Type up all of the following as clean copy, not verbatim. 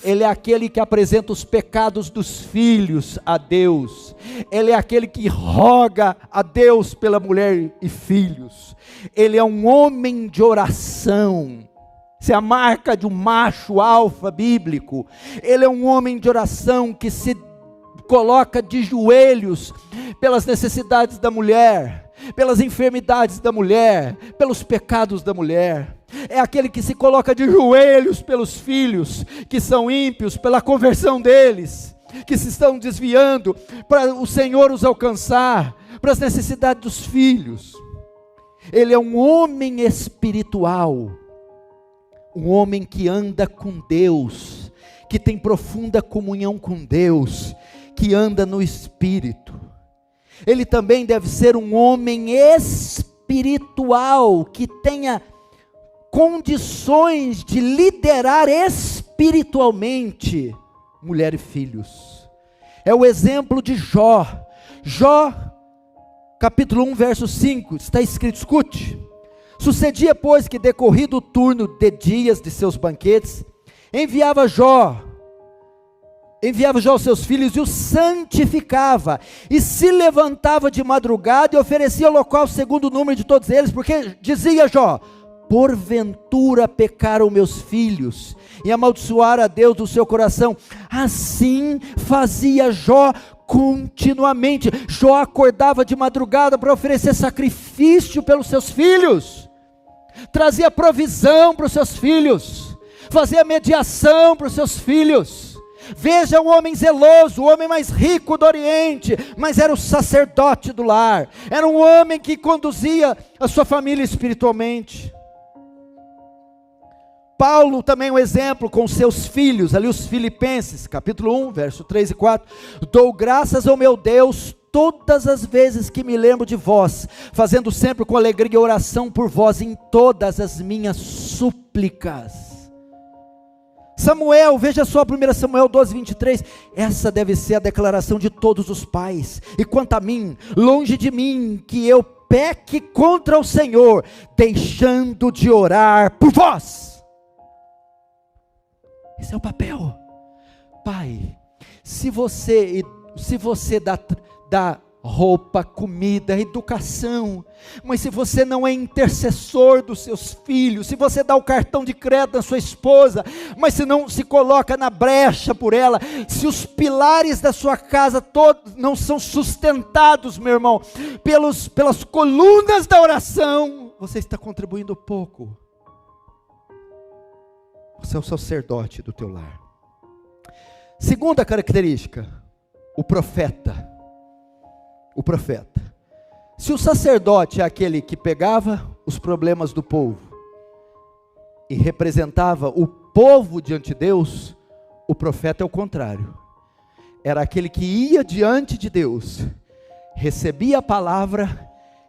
Ele é aquele que apresenta os pecados dos filhos a Deus. Ele é aquele que roga a Deus pela mulher e filhos. Ele é um homem de oração. Essa é a marca de um macho alfa bíblico. Ele é um homem de oração que se coloca de joelhos pelas necessidades da mulher, pelas enfermidades da mulher, pelos pecados da mulher. É aquele que se coloca de joelhos pelos filhos que são ímpios, pela conversão deles, que se estão desviando, para o Senhor os alcançar, para as necessidades dos filhos. Ele é um homem espiritual, um homem que anda com Deus, que tem profunda comunhão com Deus, que anda no Espírito. Ele também deve ser um homem espiritual, que tenha condições de liderar espiritualmente mulher e filhos. É o exemplo de Jó. Jó, capítulo 1, verso 5, está escrito, escute: sucedia, pois, que decorrido o turno de dias de seus banquetes, enviava Jó os seus filhos e os santificava, e se levantava de madrugada e oferecia holocausto segundo o número de todos eles, porque dizia Jó: porventura pecaram meus filhos, e amaldiçoaram a Deus do seu coração. Assim fazia Jó continuamente. Jó acordava de madrugada para oferecer sacrifício pelos seus filhos, trazia provisão para os seus filhos, fazia mediação para os seus filhos. Veja o homem zeloso, o homem mais rico do Oriente, mas era o sacerdote do lar, era um homem que conduzia a sua família espiritualmente. Paulo também é um exemplo com seus filhos, ali os Filipenses, capítulo 1, verso 3 e 4, dou graças ao meu Deus todas as vezes que me lembro de vós, fazendo sempre com alegria oração por vós em todas as minhas súplicas. Samuel, veja só 1 Samuel 12, 23, essa deve ser a declaração de todos os pais. E quanto a mim, longe de mim que eu peque contra o Senhor, deixando de orar por vós. Esse é o papel. Pai, se você dá roupa, comida, educação, mas se você não é intercessor dos seus filhos, se você dá o cartão de crédito à sua esposa, mas se não se coloca na brecha por ela, se os pilares da sua casa todos não são sustentados, meu irmão, pelas colunas da oração, você está contribuindo pouco. Você é o sacerdote do teu lar. Segunda característica, o profeta. O profeta. Se o sacerdote é aquele que pegava os problemas do povo e representava o povo diante de Deus, o profeta é o contrário. Era aquele que ia diante de Deus, recebia a palavra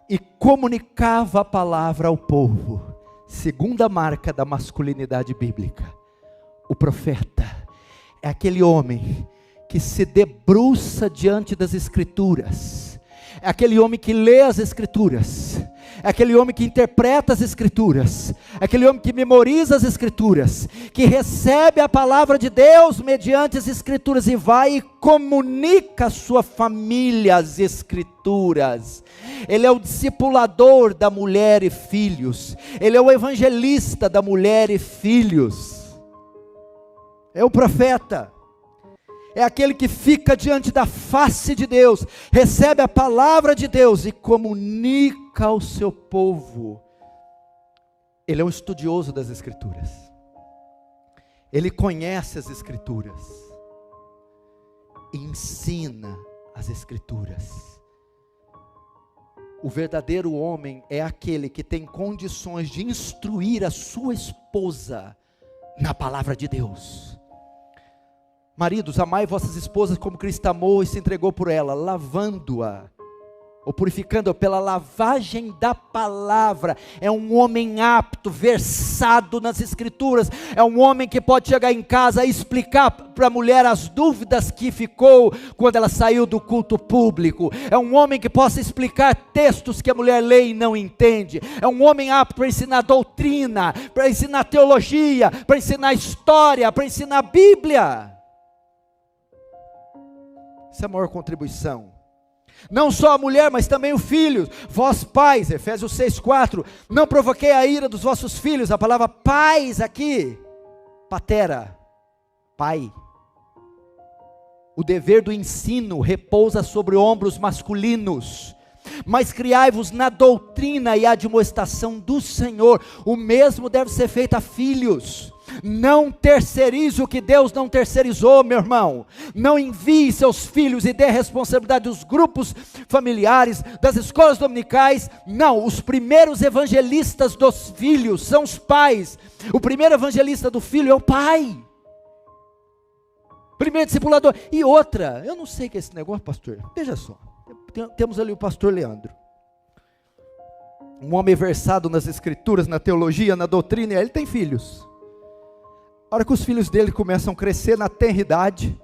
e comunicava a palavra ao povo. Segunda marca da masculinidade bíblica. O profeta é aquele homem que se debruça diante das Escrituras, é aquele homem que lê as Escrituras, é aquele homem que interpreta as Escrituras, é aquele homem que memoriza as Escrituras, que recebe a palavra de Deus mediante as Escrituras e vai e comunica à sua família as Escrituras. Ele é o discipulador da mulher e filhos, ele é o evangelista da mulher e filhos, é o profeta. É aquele que fica diante da face de Deus, recebe a palavra de Deus e comunica ao seu povo. Ele é um estudioso das Escrituras, ele conhece as Escrituras, e ensina as Escrituras. O verdadeiro homem é aquele que tem condições de instruir a sua esposa na palavra de Deus. Maridos, amai vossas esposas como Cristo amou e se entregou por ela, lavando-a, ou purificando pela lavagem da palavra. É um homem apto, versado nas escrituras, é um homem que pode chegar em casa e explicar para a mulher as dúvidas que ficou quando ela saiu do culto público, é um homem que possa explicar textos que a mulher lê e não entende, é um homem apto para ensinar doutrina, para ensinar teologia, para ensinar história, para ensinar a Bíblia. Essa é a maior contribuição. Não só a mulher, mas também o filho. Vós pais, Efésios 6,4, não provoquei a ira dos vossos filhos. A palavra pais aqui, patera, pai. O dever do ensino repousa sobre ombros masculinos, mas criai-vos na doutrina e admoestação do Senhor. O mesmo deve ser feito a filhos. Não terceirize o que Deus não terceirizou, meu irmão. Não envie seus filhos e dê a responsabilidade dos grupos familiares, das escolas dominicais. Não, os primeiros evangelistas dos filhos são os pais. O primeiro evangelista do filho é o pai. Primeiro discipulador. E outra, eu não sei o que é esse negócio, pastor. Veja só, temos ali o pastor Leandro, um homem versado nas escrituras, na teologia, na doutrina, e ele tem filhos. A hora que os filhos dele começam a crescer na tenridade,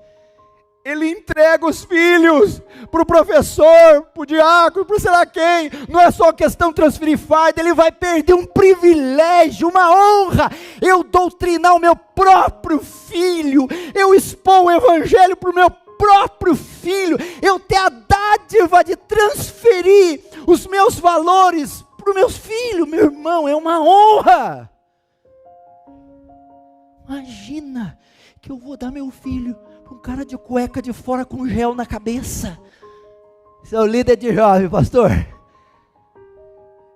ele entrega os filhos para o professor, para o diácono, para sei lá quem. Não é só questão de transferir fardo, ele vai perder um privilégio, uma honra. Eu doutrinar o meu próprio filho, eu expor o evangelho para o meu próprio filho, eu ter a dádiva de transferir os meus valores para os meus filhos. Meu irmão, é uma honra. Imagina que eu vou dar meu filho para um cara de cueca de fora com gel na cabeça. Você é o líder de jovem, pastor.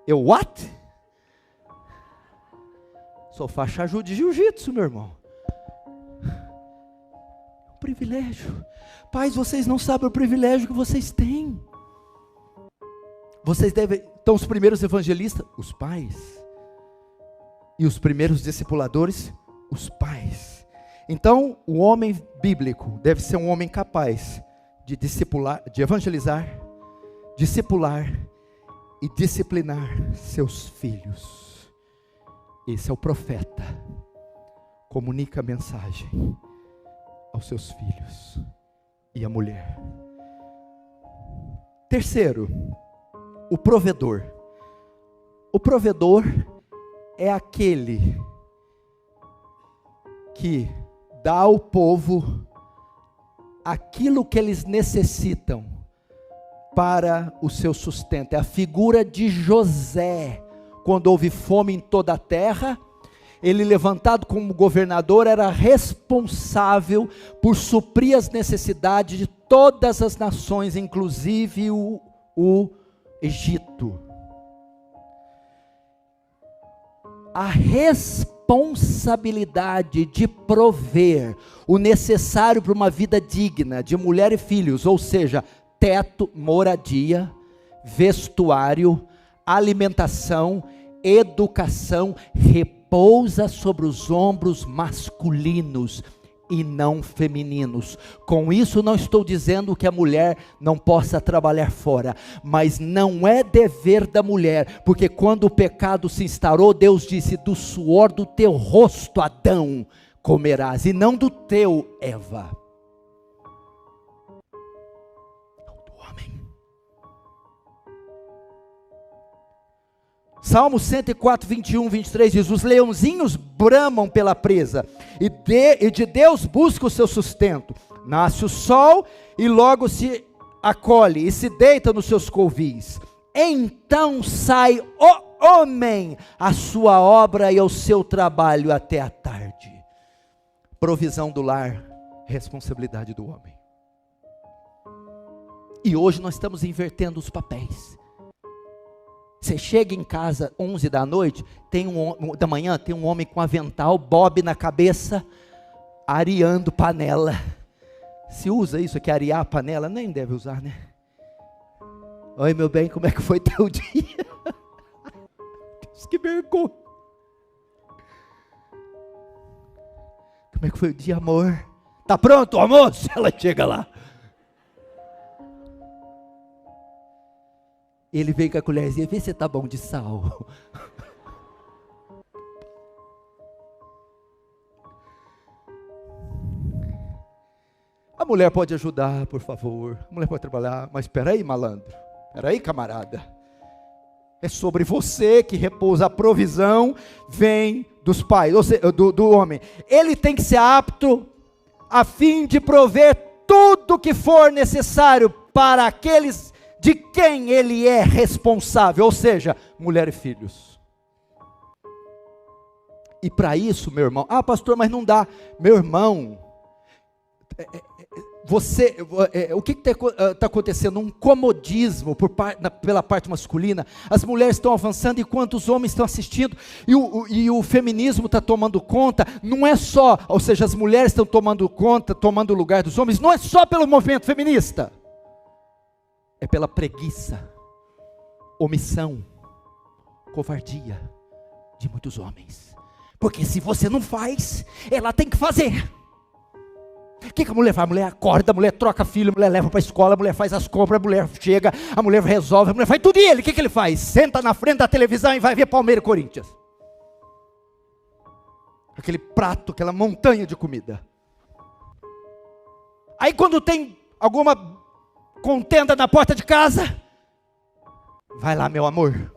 Eu what? Sou faixa de jiu-jitsu, meu irmão. Um privilégio. Pais, vocês não sabem o privilégio que vocês têm. Vocês devem. Então, os primeiros evangelistas, os pais. E os primeiros discipuladores, os pais. Então, o homem bíblico deve ser um homem capaz de discipular, de evangelizar, discipular e disciplinar seus filhos. Esse é o profeta. Comunica a mensagem aos seus filhos e à mulher. Terceiro, o provedor. O provedor é aquele que dá ao povo aquilo que eles necessitam para o seu sustento. É a figura de José. Quando houve fome em toda a terra, ele, levantado como governador, era responsável por suprir as necessidades de todas as nações, inclusive o Egito. A responsabilidade de prover o necessário para uma vida digna de mulher e filhos, ou seja, teto, moradia, vestuário, alimentação, educação, repousa sobre os ombros masculinos e não femininos. Com isso não estou dizendo que a mulher não possa trabalhar fora, mas não é dever da mulher, porque quando o pecado se instaurou, Deus disse: do suor do teu rosto, Adão, comerás, e não do teu, Eva. Do homem. Salmo 104, 21, 23 diz: os leãozinhos bramam pela presa, e de Deus busca o seu sustento. Nasce o sol e logo se acolhe e se deita nos seus covis. Então sai o homem à sua obra e ao seu trabalho até a tarde. Provisão do lar, responsabilidade do homem. E hoje nós estamos invertendo os papéis. Você chega em casa 11 da noite, da manhã, tem um homem com avental, bobe na cabeça, areando panela. Se usa isso aqui, arear a panela? Nem deve usar, né? Oi, meu bem, como é que foi teu dia? Deus, que vergonha. Como é que foi o dia, amor? Tá pronto o almoço? Ela chega lá. Ele vem com a colherzinha, vê se tá bom de sal. A mulher pode ajudar, por favor. A mulher pode trabalhar, mas espera aí, malandro. Espera aí, camarada. É sobre você que repousa a provisão, vem dos pais, ou seja, do homem. Ele tem que ser apto a fim de prover tudo que for necessário para aqueles de quem ele é responsável, ou seja, mulher e filhos. E para isso, meu irmão, pastor, mas não dá. Meu irmão, o que está acontecendo? Um comodismo pela parte masculina. As mulheres estão avançando enquanto os homens estão assistindo, e o feminismo está tomando conta. Não é só, ou seja, as mulheres estão tomando conta, tomando o lugar dos homens, não é só pelo movimento feminista, é pela preguiça, omissão, covardia de muitos homens. Porque se você não faz, ela tem que fazer. O que a mulher faz? A mulher acorda, a mulher troca filho, a mulher leva para a escola, a mulher faz as compras, a mulher chega, a mulher resolve, a mulher faz tudo. E ele, o que ele faz? Senta na frente da televisão e vai ver Palmeiras e Corinthians. Aquele prato, aquela montanha de comida. Aí quando tem alguma contenda na porta de casa, vai lá, meu amor.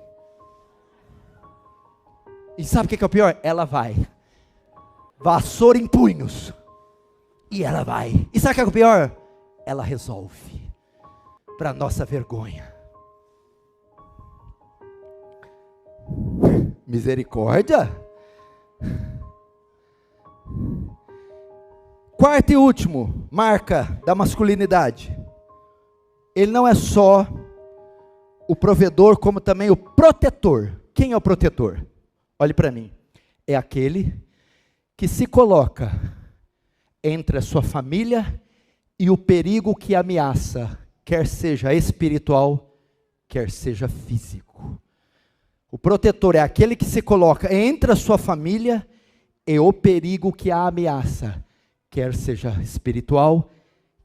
E sabe o que é o pior? Ela vai, vassoura em punhos, e ela vai. E sabe o que é o pior? Ela resolve, para nossa vergonha. Misericórdia. Quarto e último, marca da masculinidade. Ele não é só o provedor, como também o protetor. Quem é o protetor? Olhe para mim. É aquele que se coloca entre a sua família e o perigo que ameaça, quer seja espiritual, quer seja físico. O protetor é aquele que se coloca entre a sua família e o perigo que a ameaça, quer seja espiritual,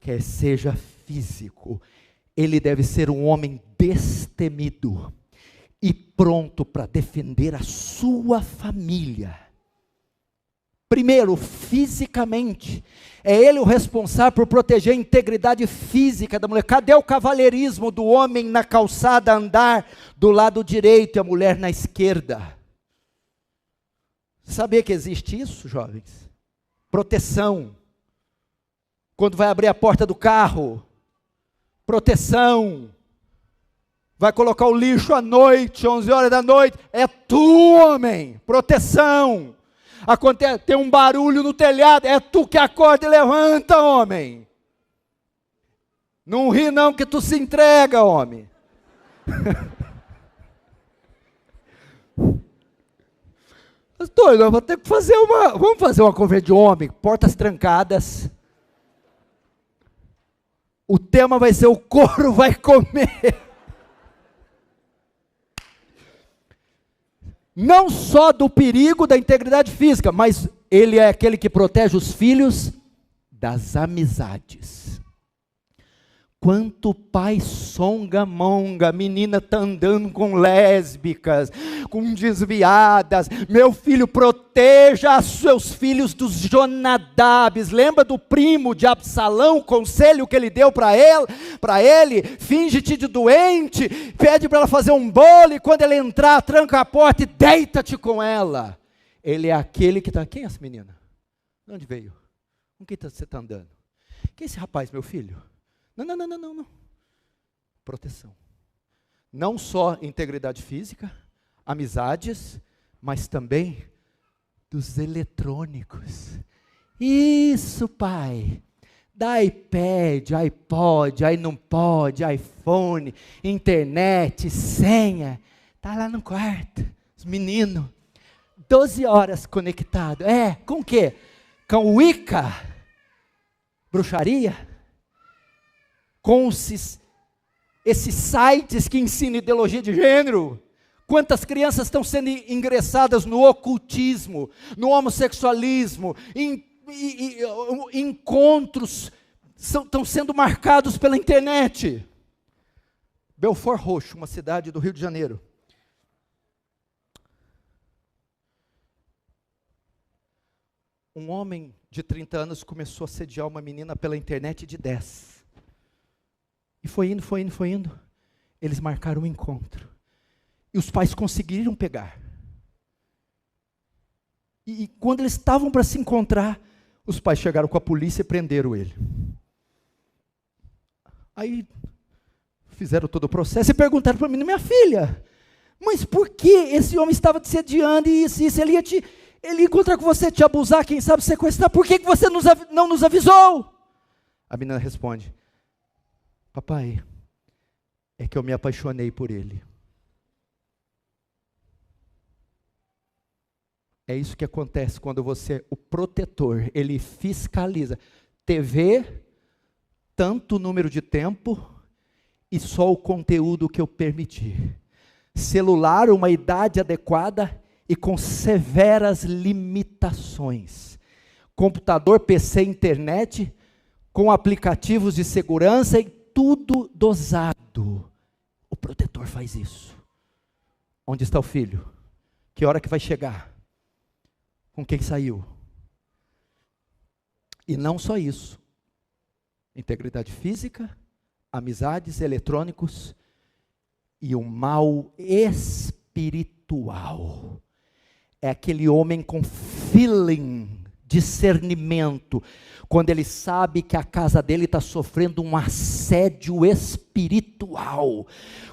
quer seja físico. Ele deve ser um homem destemido e pronto para defender a sua família. Primeiro, fisicamente, é ele o responsável por proteger a integridade física da mulher. Cadê o cavalheirismo do homem na calçada andar do lado direito e a mulher na esquerda? Sabia que existe isso, jovens? Proteção. Quando vai abrir a porta do carro, proteção. Vai colocar o lixo à noite, 11 horas da noite, é tu, homem, proteção. Acontece, tem um barulho no telhado, é tu que acorda e levanta, homem. Não ri não, que tu se entrega, homem. Pastor, nós vamos ter que fazer vamos fazer uma conversa de homem, portas trancadas. O tema vai ser: o couro vai comer. Não só do perigo da integridade física, mas ele é aquele que protege os filhos das amizades. Quanto pai songamonga, menina tá andando com lésbicas, com desviadas. Meu filho, proteja os seus filhos dos Jonadabes. Lembra do primo de Absalão, o conselho que ele deu para ele? Finge-te de doente, pede para ela fazer um bolo, e quando ele entrar, tranca a porta e deita-te com ela. Ele é aquele que está... Quem é essa menina? De onde veio? Com quem você está andando? Quem é esse rapaz, meu filho? Não. Proteção. Não só integridade física, amizades, mas também dos eletrônicos. Isso, pai. Da iPad, iPod, aí não pode, iPhone, internet, senha. Está lá no quarto, os meninos, 12 horas conectado. Com o quê? Com o Wicca, bruxaria? Com esses sites que ensinam ideologia de gênero. Quantas crianças estão sendo ingressadas no ocultismo, no homossexualismo, encontros estão sendo marcados pela internet. Belfort Roxo, uma cidade do Rio de Janeiro. Um homem de 30 anos começou a assediar uma menina pela internet de 10. E foi indo. Eles marcaram um encontro. E os pais conseguiram pegar. E quando eles estavam para se encontrar, os pais chegaram com a polícia e prenderam ele. Aí fizeram todo o processo e perguntaram para mim: minha filha, mas por que esse homem estava te sediando e isso? Ele ia encontrar com você, te abusar, quem sabe sequestrar, por que você não nos avisou? A menina responde: papai, é que eu me apaixonei por ele. É isso que acontece quando você, o protetor, ele fiscaliza. TV, tanto número de tempo e só o conteúdo que eu permitir. Celular, uma idade adequada e com severas limitações. Computador, PC, internet, com aplicativos de segurança e tudo dosado. O protetor faz isso. Onde está o filho? Que hora que vai chegar? Com quem saiu? E não só isso. Integridade física, amizades, eletrônicos e o mal espiritual. É aquele homem com feeling, discernimento, quando ele sabe que a casa dele está sofrendo um assédio espiritual,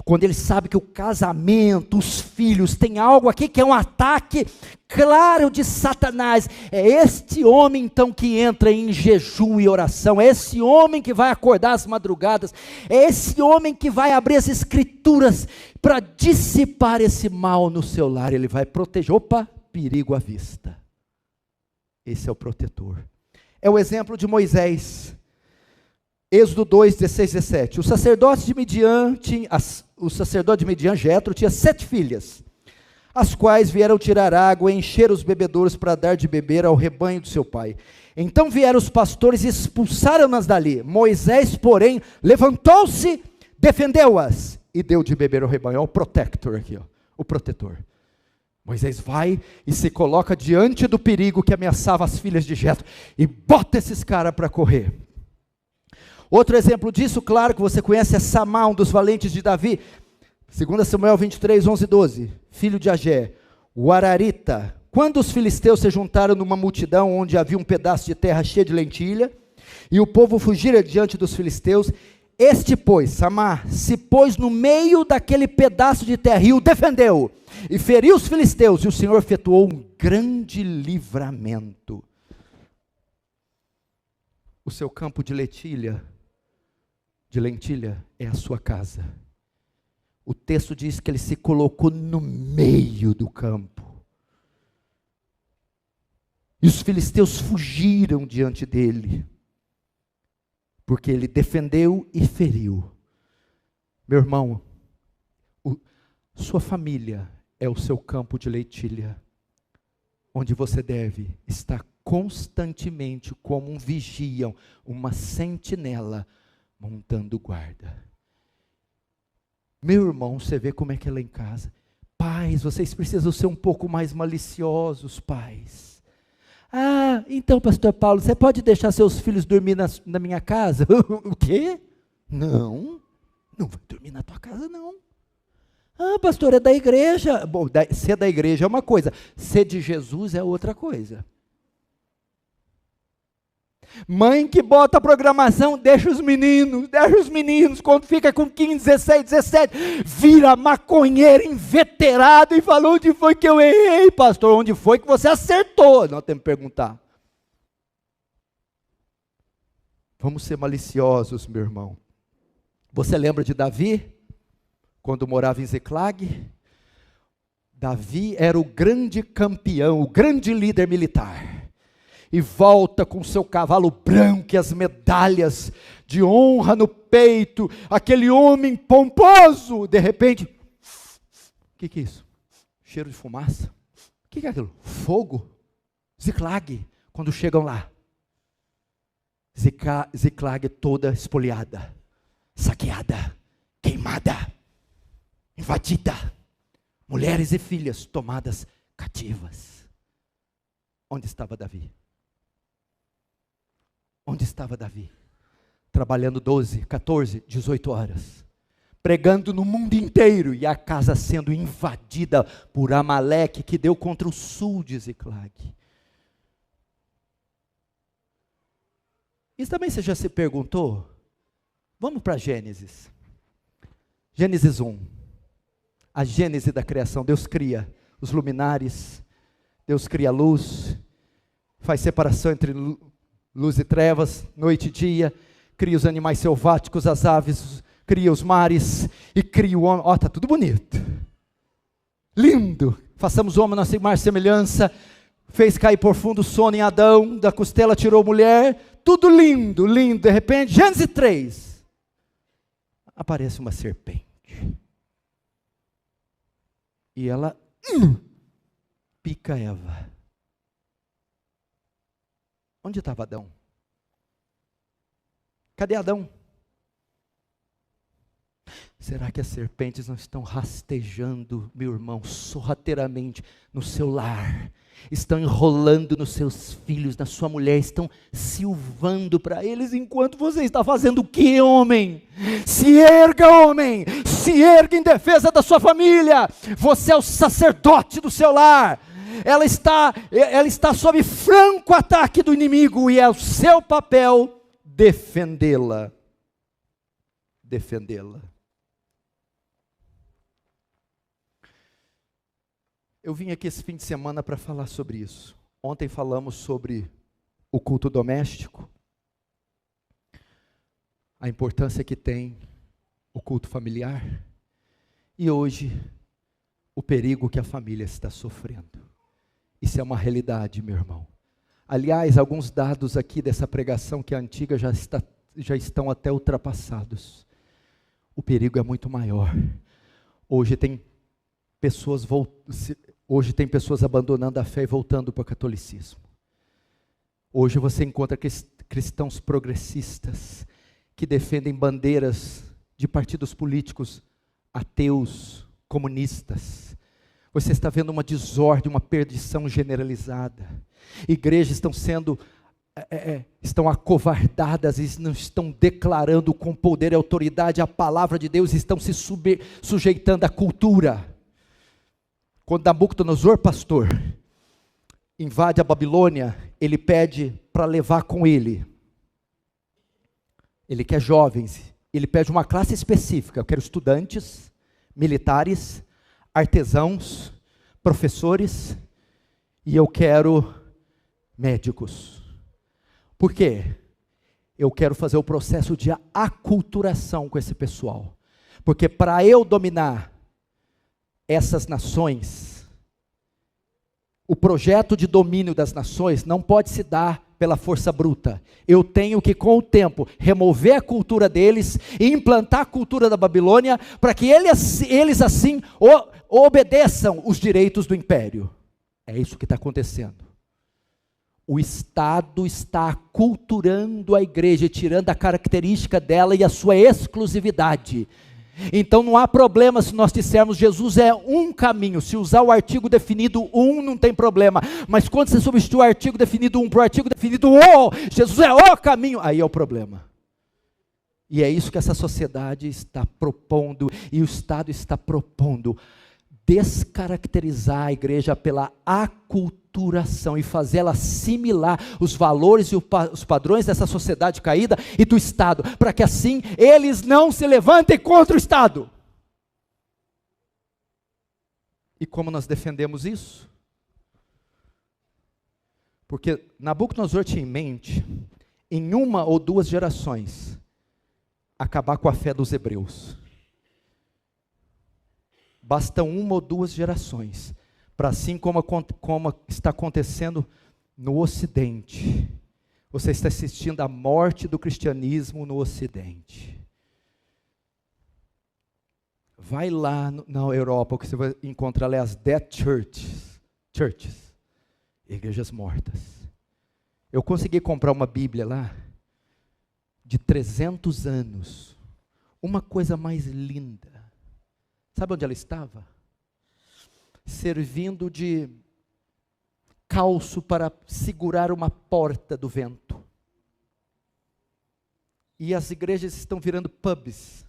quando ele sabe que o casamento, os filhos, tem algo aqui que é um ataque claro de Satanás. É este homem então que entra em jejum e oração, é esse homem que vai acordar às madrugadas, é esse homem que vai abrir as escrituras para dissipar esse mal no seu lar. Ele vai proteger, opa, perigo à vista. Esse é o protetor. É o exemplo de Moisés. Êxodo 2, 16, 17. O sacerdote de Midian, Jetro, tinha 7 filhas, as quais vieram tirar água e encher os bebedouros para dar de beber ao rebanho do seu pai. Então vieram os pastores e expulsaram-nas dali. Moisés, porém, levantou-se, defendeu-as e deu de beber ao rebanho. Olha o protector aqui, ó, o protetor. Moisés vai e se coloca diante do perigo que ameaçava as filhas de Jetro e bota esses caras para correr. Outro exemplo disso, claro, que você conhece, é Samá, um dos valentes de Davi. 2 Samuel 23, 11 e 12. Filho de Agé, o Ararita. Quando os filisteus se juntaram numa multidão onde havia um pedaço de terra cheio de lentilha, e o povo fugira diante dos filisteus, este, pois, Samá, se pôs no meio daquele pedaço de terra e o defendeu, e feriu os filisteus, e o Senhor efetuou um grande livramento. O seu campo de lentilha é a sua casa. O texto diz que ele se colocou no meio do campo. E os filisteus fugiram diante dele, porque ele defendeu e feriu. Meu irmão, sua família é o seu campo de lentilha, onde você deve estar constantemente como um vigia, uma sentinela, montando guarda. Meu irmão, você vê como é que é lá em casa. Pais, vocês precisam ser um pouco mais maliciosos, pais. Ah, então, pastor Paulo, você pode deixar seus filhos dormir na minha casa? O quê? Não vai dormir na tua casa, não. Ah, pastor, é da igreja. Bom, ser da igreja é uma coisa, ser de Jesus é outra coisa. Mãe que bota a programação, deixa os meninos, quando fica com 15, 16, 17, vira maconheiro inveterado e fala: onde foi que eu errei, pastor? Onde foi que você acertou? Nós temos que perguntar. Vamos ser maliciosos, meu irmão. Você lembra de Davi? Quando morava em Ziclag? Davi era o grande campeão, o grande líder militar. E volta com seu cavalo branco e as medalhas de honra no peito, aquele homem pomposo. De repente, o que é isso? Cheiro de fumaça. O que é aquilo? Fogo. Ziclag, quando chegam lá. Ziclag toda espoliada, saqueada, queimada. invadida, mulheres e filhas tomadas cativas. Onde estava Davi? Onde estava Davi? Trabalhando 12, 14, 18 horas, pregando no mundo inteiro, e a casa sendo invadida por Amaleque, que deu contra o sul de Ziclag. Isso também você já se perguntou? Vamos para Gênesis. Gênesis 1. A gênese da criação. Deus cria os luminares, Deus cria a luz, faz separação entre luz e trevas, noite e dia, cria os animais selváticos, as aves, cria os mares, e cria o homem. Ó, está tudo bonito. Lindo. Façamos o homem na nossa semelhança, fez cair por fundo o sono em Adão, da costela tirou a mulher, tudo lindo, lindo. De repente, Gênesis 3, aparece uma serpente, e ela pica Eva. Onde estava Adão? Cadê Adão? Será que as serpentes não estão rastejando, meu irmão, sorrateiramente no seu lar? Estão enrolando nos seus filhos, na sua mulher, estão silvando para eles, enquanto você está fazendo o que, homem? Se erga, homem! Se erga em defesa da sua família! Você é o sacerdote do seu lar. Ela está sob franco ataque do inimigo, e é o seu papel defendê-la. Defendê-la. Eu vim aqui esse fim de semana para falar sobre isso. Ontem falamos sobre o culto doméstico, a importância que tem o culto familiar, e hoje o perigo que a família está sofrendo. Isso é uma realidade, meu irmão. Aliás, alguns dados aqui dessa pregação que é antiga já estão até ultrapassados. O perigo é muito maior. Hoje tem pessoas abandonando a fé e voltando para o catolicismo. Hoje você encontra cristãos progressistas que defendem bandeiras de partidos políticos ateus, comunistas. Você está vendo uma desordem, uma perdição generalizada. Igrejas estão acovardadas e não estão declarando com poder e autoridade a palavra de Deus, estão se sujeitando à cultura. Quando Nabucodonosor, pastor, invade a Babilônia, ele pede para levar com ele. Ele quer jovens, ele pede uma classe específica. Eu quero estudantes, militares, artesãos, professores, e eu quero médicos. Por quê? Eu quero fazer o processo de aculturação com esse pessoal. Porque para eu dominar essas nações, o projeto de domínio das nações não pode se dar pela força bruta. Eu tenho que, com o tempo, remover a cultura deles e implantar a cultura da Babilônia, para que eles assim obedeçam os direitos do império. É isso que está acontecendo. O Estado está aculturando a igreja, tirando a característica dela e a sua exclusividade. Então não há problema se nós dissermos Jesus é um caminho. Se usar o artigo definido um, não tem problema. Mas quando você substitui o artigo definido um para o artigo definido o, Jesus é o caminho, aí é o problema. E é isso que essa sociedade está propondo, e o Estado está propondo, descaracterizar a igreja pela aculturação e fazê-la assimilar os valores e os padrões dessa sociedade caída e do Estado, para que assim eles não se levantem contra o Estado. E como nós defendemos isso? Porque Nabucodonosor tinha em mente, em uma ou duas gerações, acabar com a fé dos hebreus. Basta uma ou duas gerações, para assim como está acontecendo no Ocidente, você está assistindo à morte do cristianismo no Ocidente. Vai lá na Europa, que você vai encontrar ali as dead churches, igrejas mortas. Eu consegui comprar uma Bíblia lá, de 300 anos, uma coisa mais linda. Sabe onde ela estava? Servindo de calço para segurar uma porta do vento. E as igrejas estão virando pubs,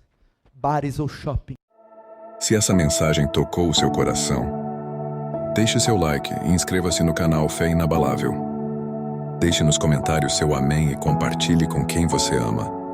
bares ou shopping. Se essa mensagem tocou o seu coração, deixe seu like e inscreva-se no canal Fé Inabalável. Deixe nos comentários seu amém e compartilhe com quem você ama.